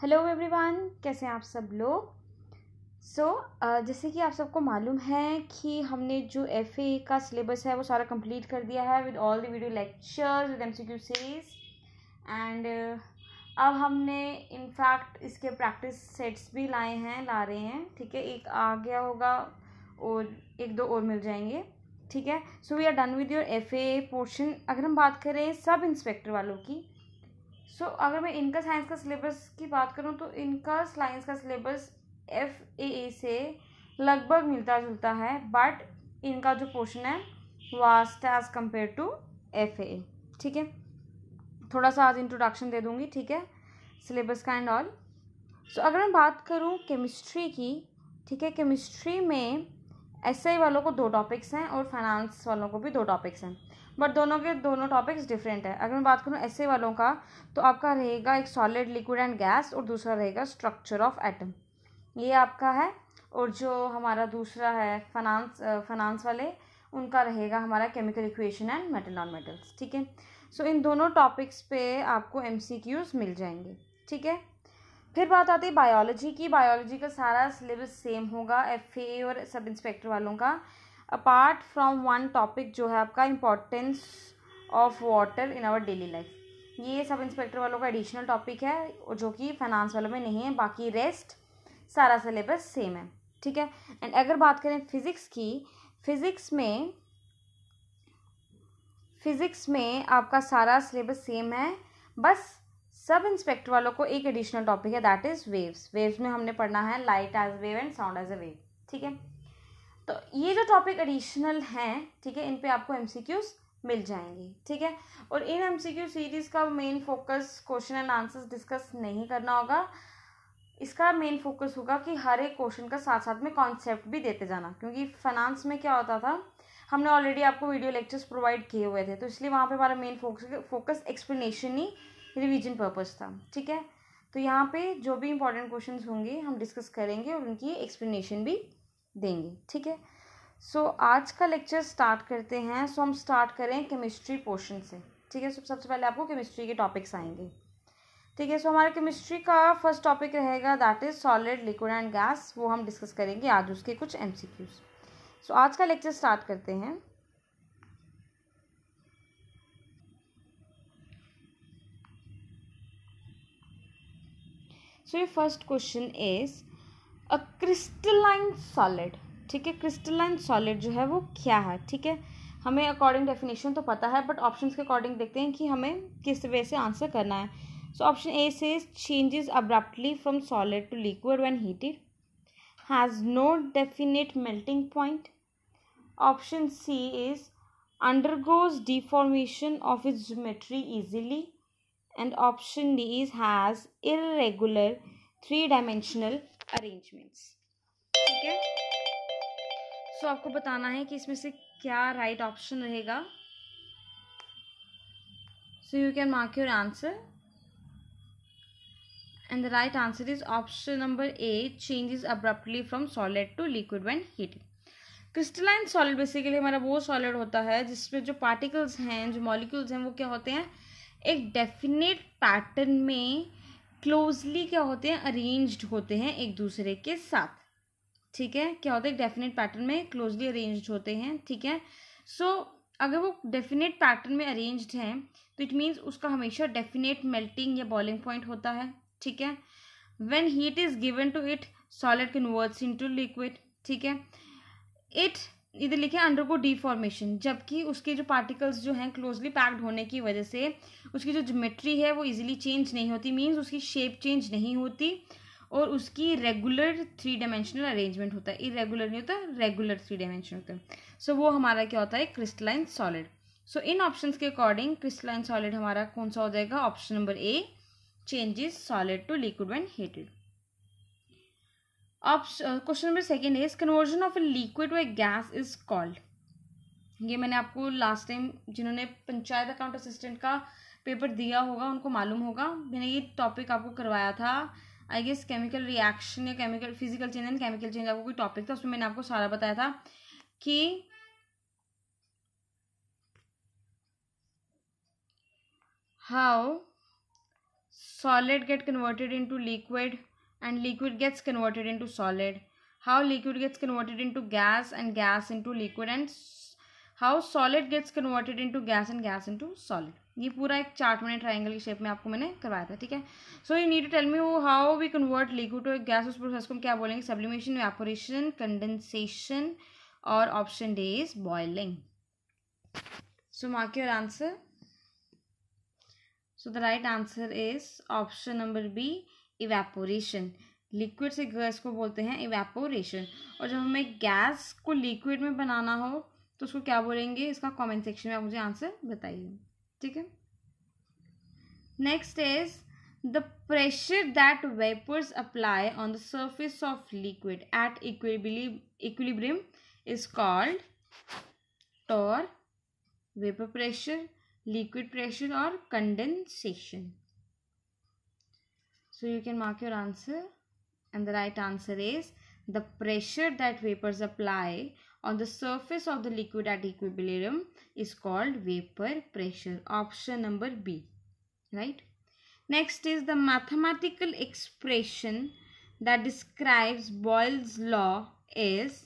Hello everyone, कैसे हैं आप सब लोग। जैसे कि आप सबको मालूम है कि हमने जो एफए का सिलेबस है वो सारा कंप्लीट कर दिया है with all the video lectures with MCQ series and अब हमने इनफैक्ट इसके प्रैक्टिस सेट्स भी ला रहे हैं। ठीक है, एक आ गया होगा और एक दो और मिल जाएंगे। ठीक है, so we are done with your FA portion. अगर हम बात करें सब इंस्पेक्टर वालों की, अगर मैं इनका साइंस का सिलेबस की बात करूँ तो इनका साइंस का सिलेबस FAA से लगभग मिलता जुलता है, बट इनका जो पोर्शन है vast as compare to FAA। ठीक है, थोड़ा सा आज इंट्रोडक्शन दे दूंगी। ठीक है, सिलेबस का एंड ऑल। अगर मैं बात करूँ केमिस्ट्री की, ठीक है, केमिस्ट्री में SI वालों को 2 टॉपिक्स हैं और फाइनेंस वालों को भी 2 टॉपिक्स हैं, बट दोनों के दोनों टॉपिक्स डिफरेंट है। अगर मैं बात करूँ SI वालों का, तो आपका रहेगा एक सॉलिड, लिक्विड एंड गैस और दूसरा रहेगा स्ट्रक्चर ऑफ एटम, ये आपका है। और जो हमारा दूसरा है फाइनेंस वाले, उनका रहेगा हमारा chemical equation and metal non metals. ठीक है, इन दोनों टॉपिक्स पे आपको MCQs मिल जाएंगे। ठीक है, फिर बात आती है बायोलॉजी की। बायोलॉजी का सारा सिलेबस सेम होगा FAA और सब इंस्पेक्टर वालों का, अपार्ट फ्रॉम वन टॉपिक जो है आपका importance of water in our daily life. ये सब इंस्पेक्टर वालों का एडिशनल टॉपिक है जो कि फाइनेंस वालों में नहीं है, बाकी रेस्ट सारा सिलेबस सेम है। ठीक है, एंड अगर बात करें फिजिक्स की, फिजिक्स में आपका सारा सिलेबस सेम है, बस सब इंस्पेक्टर वालों को एक एडिशनल टॉपिक है, दैट इज वेव्स में हमने पढ़ना है light as wave and sound as a wave. ठीक है, तो ये जो टॉपिक एडिशनल हैं, ठीक है, इन पे आपको MCQs मिल जाएंगे। ठीक है, और इन MCQ सीरीज का main focus question and answers discuss नहीं करना होगा। इसका मेन फोकस होगा कि हर एक क्वेश्चन का साथ साथ में कॉन्सेप्ट भी देते जाना, क्योंकि फाइनेंस में क्या होता था, हमने ऑलरेडी आपको वीडियो लेक्चर्स प्रोवाइड किए हुए थे, तो इसलिए वहाँ पे हमारा मेन फोकस एक्सप्लेनेशन ही रिवीजन पर्पस था। ठीक है, तो यहाँ पे जो भी इंपॉर्टेंट क्वेश्चंस होंगे हम डिस्कस करेंगे और उनकी एक्सप्लेनेशन भी देंगे। ठीक है, आज का लेक्चर स्टार्ट करते हैं। हम स्टार्ट करें केमिस्ट्री पोर्शन से। ठीक है, सबसे पहले आपको केमिस्ट्री के टॉपिक्स आएंगे। ठीक है, हमारा केमिस्ट्री का फर्स्ट टॉपिक रहेगा that is solid, liquid and gas. वो हम डिस्कस करेंगे आज उसके कुछ MCQs। आज का लेक्चर स्टार्ट करते हैं। ये first question is a crystalline solid. ठीक है, क्रिस्टलाइन सॉलिड जो है वो क्या है। ठीक है, हमें अकॉर्डिंग डेफिनेशन तो पता है, बट ऑप्शंस के अकॉर्डिंग देखते हैं कि हमें किस वे से आंसर करना है। Option A says changes abruptly from solid to liquid when heated, has no definite melting point. Option C is undergoes deformation of its geometry easily, and option D is has irregular 3-dimensional arrangements. ठीक है, आपको बताना है कि इसमें से क्या right option रहेगा। You can mark your answer, and the right answer is option number A, changes abruptly from solid to liquid when heated. Crystalline solid basically हमारा वो सॉलिड होता है जिसमें जो पार्टिकल्स हैं, जो मॉलिक्यूल्स हैं, वो क्या होते हैं, एक डेफिनेट पैटर्न में क्लोजली क्या होते हैं, अरेंज्ड होते हैं एक दूसरे के साथ। ठीक है, क्या होता है, एक डेफिनेट पैटर्न में क्लोजली अरेंज्ड होते हैं। ठीक है, अगर वो डेफिनेट पैटर्न में अरेंज्ड हैं तो इट मीन्स उसका हमेशा डेफिनेट मेल्टिंग या बॉइलिंग पॉइंट होता है। ठीक है, when heat is given to it, solid converts into liquid. ठीक है, it इधर लिखे अंडरगो डिफॉर्मेशन, जबकि उसके जो पार्टिकल्स जो हैं क्लोजली पैक्ड होने की वजह से उसकी जो ज्योमेट्री है वो इजीली चेंज नहीं होती, मीन्स उसकी शेप चेंज नहीं होती, और उसकी रेगुलर 3-डायमेंशनल अरेंजमेंट होता है। इरेगुलर नहीं होता, रेगुलर 3-डायमेंशनल होता है। वो हमारा क्या होता है, क्रिस्टलाइन सॉलिड। इन ऑप्शंस के अकॉर्डिंग क्रिस्टलाइन सॉलिड हमारा कौन सा हो जाएगा, option number A, changes solid to liquid when heated. Question number 2 is conversion of a liquid to a gas is called. ये मैंने आपको लास्ट टाइम जिन्होंने पंचायत अकाउंट असिस्टेंट का पेपर दिया होगा उनको मालूम होगा, मैंने ये टॉपिक आपको करवाया था। आई गेस केमिकल रिएक्शन या chemical physical change and chemical change आपको कोई टॉपिक था, उसमें मैंने आपको सारा बताया था कि how solid get converted into liquid and liquid gets converted into solid, how liquid gets converted into gas and gas into liquid, and how solid gets converted into gas and gas into solid. ये पूरा एक chart मैंने triangle की shape में आपको मैंने करवाया था, ठीक है. So you need to tell me how we convert liquid to gas. उस प्रोसेस को हम क्या बोलेंगे? सब्लिमेशन, इवेपोरेशन, कंडेंसेशन, और option D is boiling. So mark your answer. So the right answer is option number B, evaporation. Liquid से gas को बोलते हैं evaporation. और जब हमें गैस को लिक्विड में बनाना हो तो उसको क्या बोलेंगे? इसका कमेंट सेक्शन में आप मुझे आंसर बताइए, ठीक है. Next is the pressure that vapours apply on the surface of liquid at equilibrium is called torr, vapour pressure, liquid pressure, or condensation. So you can mark your answer, and the right answer is the pressure that vapors apply on the surface of the liquid at equilibrium is called vapor pressure. Option number B, right? Next is the mathematical expression that describes Boyle's law is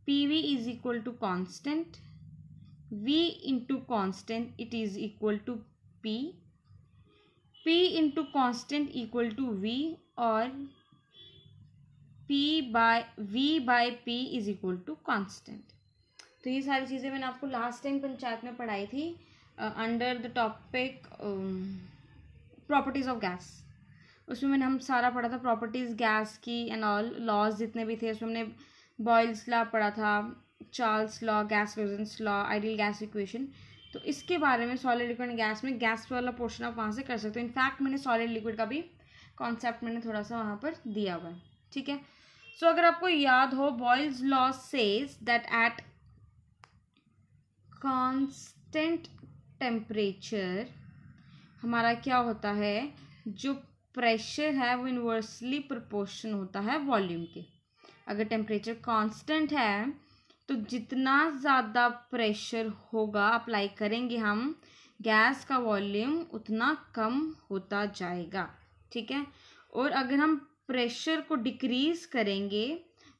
PV is equal to constant, V into constant it is equal to P, P into constant equal to V, or V by P is equal to constant. तो ये सारी चीज़ें मैंने आपको last time panchayat में पढ़ाई थी under the topic properties of gas. उसमें मैंने हम सारा पढ़ा था प्रॉपर्टीज गैस की एंड ऑल लॉज जितने भी थे. उसमें हमने बॉयल्स लॉ पढ़ा था, चार्ल्स लॉ, गैस क्लोजेंस लॉ, आइडियल गैस इक्वेशन. तो इसके बारे में सॉलिड लिक्विड एंड गैस में गैस वाला पोर्शन आप वहाँ से कर सकते हो. इनफैक्ट मैंने सॉलिड लिक्विड का भी कॉन्सेप्ट मैंने थोड़ा सा वहाँ पर दिया हुआ है, ठीक है. सो अगर आपको याद हो, Boyle's law says that at constant temperature हमारा क्या होता है, जो प्रेशर है वो इन्वर्सली प्रोपोर्शन होता है वॉल्यूम के. अगर टेम्परेचर कांस्टेंट है तो जितना ज़्यादा प्रेशर होगा अप्लाई करेंगे हम, गैस का वॉल्यूम उतना कम होता जाएगा, ठीक है. और अगर हम प्रेशर को डिक्रीज करेंगे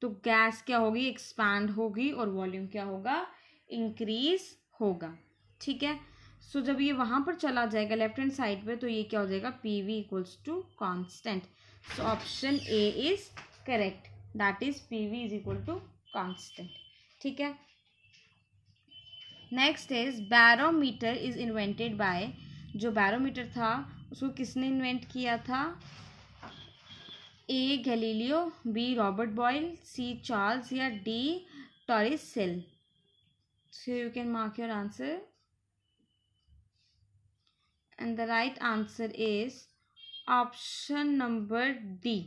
तो गैस क्या होगी? एक्सपैंड होगी, और वॉल्यूम क्या होगा? इंक्रीज होगा, ठीक है. सो जब ये वहाँ पर चला जाएगा लेफ्ट हैंड साइड पे, तो ये क्या हो जाएगा? P V equals to constant. So option A is correct, that is P V is equal to constant, ठीक है. Next is barometer is invented by. जो बैरोमीटर था उसको किसने इन्वेंट किया था? A Galileo, B Robert Boyle, C Charles, या D Torricelli. So you can mark your answer, and the right answer is option number D,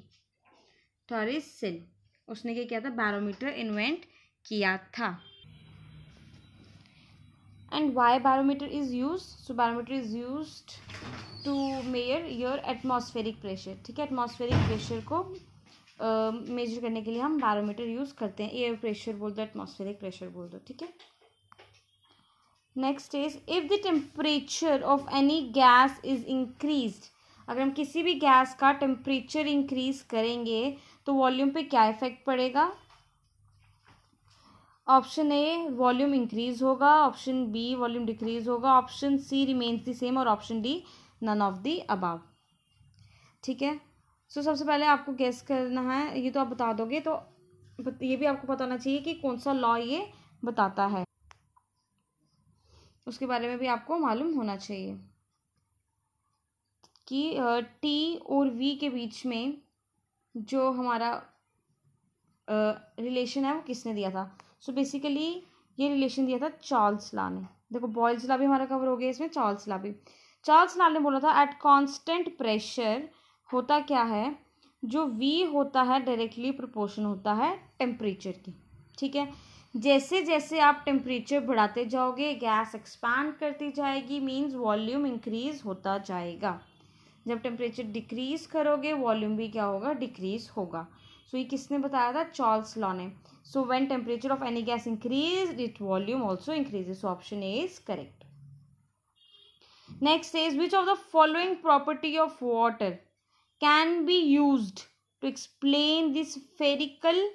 Torricelli. उसने क्या किया था? बैरोमीटर इन्वेंट किया था. And why barometer is use? So barometer is used to measure your atmospheric pressure, ठीक है. Atmospheric pressure को major करने के लिए हम बैरोमीटर यूज करते हैं. एयर प्रेशर बोल दो, एटमॉस्फेरिक प्रेशर बोल दो, ठीक है. Next is if the temperature of any gas is increased. अगर हम किसी भी गैस का टेम्परेचर इंक्रीज करेंगे तो वॉल्यूम पे क्या इफेक्ट पड़ेगा? ऑप्शन ए वॉल्यूम इंक्रीज होगा, ऑप्शन बी वॉल्यूम डिक्रीज होगा, option C remains the same, और option D none of the above, ठीक है. सो सबसे पहले आपको गेस करना है, ये तो आप बता दोगे, तो ये भी आपको पता होना चाहिए कि कौन सा लॉ ये बताता है, उसके बारे में भी आपको मालूम होना चाहिए कि टी और वी के बीच में जो हमारा रिलेशन है वो किसने दिया था. सो बेसिकली ये रिलेशन दिया था चार्ल्स लॉ ने. देखो बॉयल्स लॉ भी हमारा कवर हो गया इसमें, चार्ल्स लॉ भी. चार्ल्स लॉ ने बोला था एट कांस्टेंट प्रेशर होता क्या है, जो वी होता है डायरेक्टली प्रोपोर्शन होता है टेम्परेचर की, ठीक है. जैसे जैसे आप टेम्परेचर बढ़ाते जाओगे गैस एक्सपैंड करती जाएगी, मीन्स वॉल्यूम इंक्रीज होता जाएगा. जब टेम्परेचर डिक्रीज करोगे वॉल्यूम भी क्या होगा? डिक्रीज होगा. सो ये किसने बताया था? चार्ल्स लॉ ने. So when temperature of any gas increase it volume also increases. So option A is correct. Next is which of the following property of water can be used to explain this spherical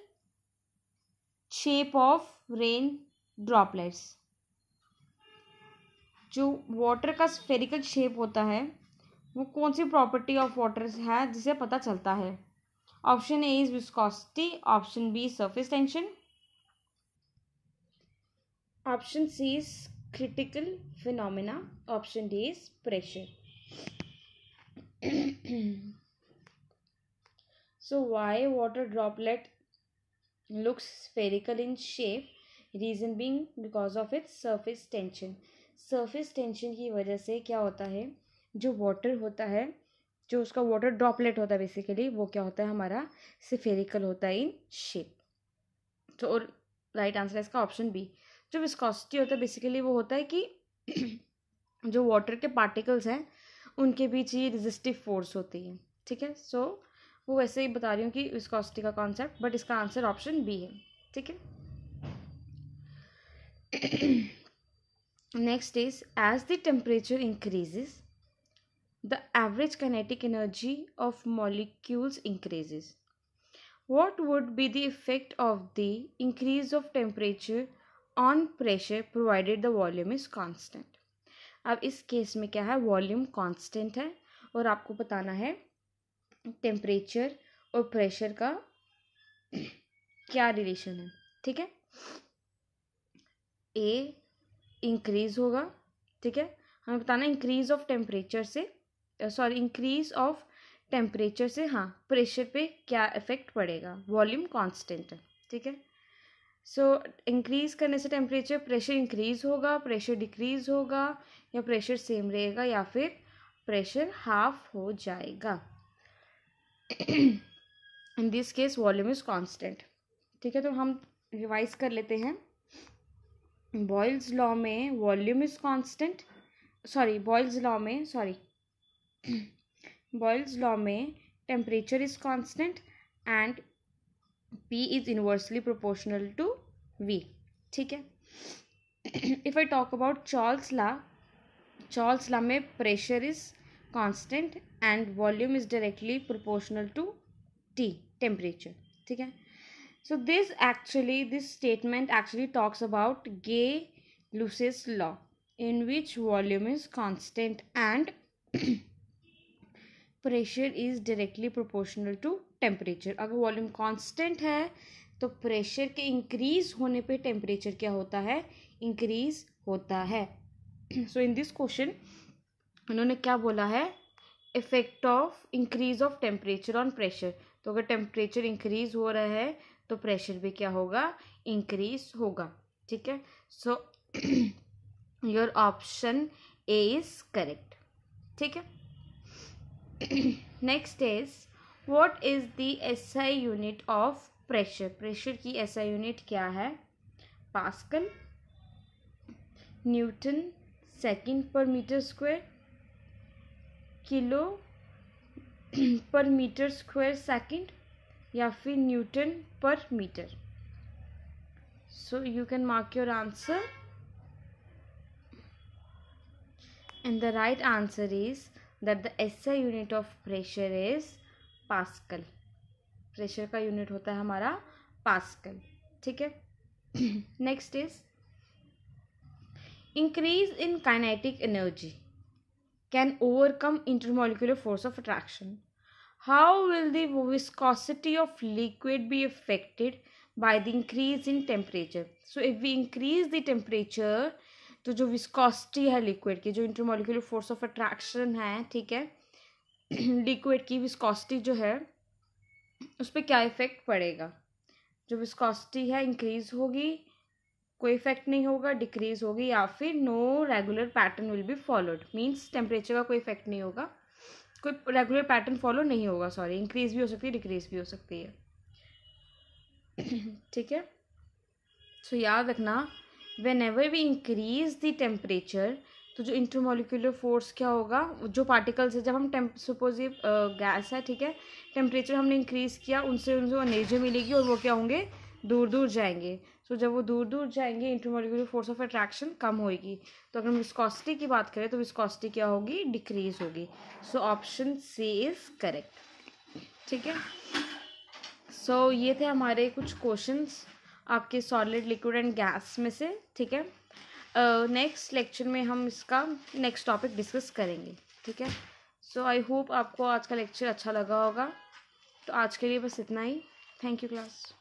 shape of rain droplets. जो water का spherical shape होता है वो कौन सी property of water है जिसे पता चलता है? Option A is viscosity, option B surface tension, option C is critical phenomena, option D is pressure. So why water droplet looks spherical in shape? Reason being because of its surface tension. Surface tension की वजह से क्या होता है, जो water होता है, जो उसका वाटर ड्रॉपलेट होता है बेसिकली, वो क्या होता है हमारा स्फेरिकल होता है इन शेप। तो और राइट आंसर है इसका ऑप्शन बी। जो विस्कोसिटी होता है बेसिकली वो होता है कि जो वाटर के पार्टिकल्स हैं उनके बीच ये रेजिस्टिव फोर्स होती है, ठीक है। सो वो वैसे ही बता रही हूँ कि विस्कोसिटी का कॉन्सेप्ट, बट इसका आंसर ऑप्शन बी है, ठीक है। Next is as the temperature increases the average kinetic energy of molecules increases. What would be the effect of the increase of temperature on pressure provided the volume is constant? अब इस case में क्या है, volume constant है और आपको बताना है टेम्परेचर और प्रेशर का क्या रिलेशन है, ठीक है। ए इंक्रीज होगा, ठीक है, हमें बताना इंक्रीज ऑफ टेम्परेचर से इंक्रीज ऑफ टेम्परेचर से हाँ प्रेशर पे क्या इफेक्ट पड़ेगा, वॉल्यूम कांस्टेंट है, ठीक है। सो इंक्रीज करने से टेम्परेचर, प्रेशर इंक्रीज होगा, प्रेशर डिक्रीज होगा, या प्रेशर सेम रहेगा, या फिर प्रेशर हाफ हो जाएगा। In this case volume is constant, ठीक है। तो हम रिवाइज कर लेते हैं। बॉयल्स लॉ में volume is constant, Boyle's law में temperature is constant and P is inversely proportional to V, ठीक है। If I talk about Charles law में pressure is constant and volume is directly proportional to T temperature, ठीक है। So this statement actually talks about Gay-Lussac's law in which volume is constant and pressure is directly proportional to temperature. अगर volume constant है तो pressure के increase होने पे temperature क्या होता है, इंक्रीज होता है। सो इन दिस क्वेश्चन उन्होंने क्या बोला है, effect of increase of temperature on pressure. तो अगर टेम्परेचर इंक्रीज हो रहा है तो प्रेशर भी क्या होगा, इंक्रीज होगा, ठीक है। So your option A is correct, ठीक है। Next is what is the SI unit of pressure. Pressure की SI यूनिट क्या है, पास्कल, न्यूटन सेकंड पर मीटर स्क्वायर, किलो पर मीटर स्क्वायर सेकंड, या फिर न्यूटन पर metre. So you can mark your answer and the right answer is that the SI unit of pressure is Pascal। Pressure का unit होता है हमारा pascal, ठीक है। Next is increase in kinetic energy can overcome intermolecular force of attraction. How will the viscosity of liquid be affected by the increase in temperature. So if we increase the temperature तो जो viscosity है liquid की, जो intermolecular force of attraction है, ठीक है, liquid की viscosity जो है उस पर क्या इफेक्ट पड़ेगा। जो विस्कोसिटी है इंक्रीज होगी, कोई इफेक्ट नहीं होगा, डिक्रीज होगी, या फिर no regular pattern will be followed, means temperature का कोई इफेक्ट नहीं होगा, कोई रेगुलर पैटर्न फॉलो नहीं होगा, इंक्रीज भी हो सकती है, डिक्रीज भी हो सकती है, ठीक है। सो याद रखना whenever we increase the temperature तो जो इंटरमोलिकुलर फोर्स क्या होगा, जो पार्टिकल्स है, जब हम सपोज ये गैस है, ठीक है, टेम्परेचर हमने इंक्रीज किया, उनसे एनर्जी मिलेगी और वो क्या होंगे, दूर दूर जाएंगे। सो जब वो दूर दूर जाएंगे इंटरमोलिकुलर फोर्स ऑफ अट्रैक्शन कम होगी। तो अगर हम विस्कोसिटी की बात करें तो विस्कोसिटी क्या होगी, डिक्रीज होगी। So option C is correct. ठीक है, सो ये थे हमारे कुछ क्वेश्चंस आपके सॉलिड, लिक्विड एंड गैस में से। ठीक है, नेक्स्ट लेक्चर में हम इसका नेक्स्ट टॉपिक डिस्कस करेंगे। ठीक है, सो आई होप आपको आज का लेक्चर अच्छा लगा होगा। तो आज के लिए बस इतना ही। Thank you class.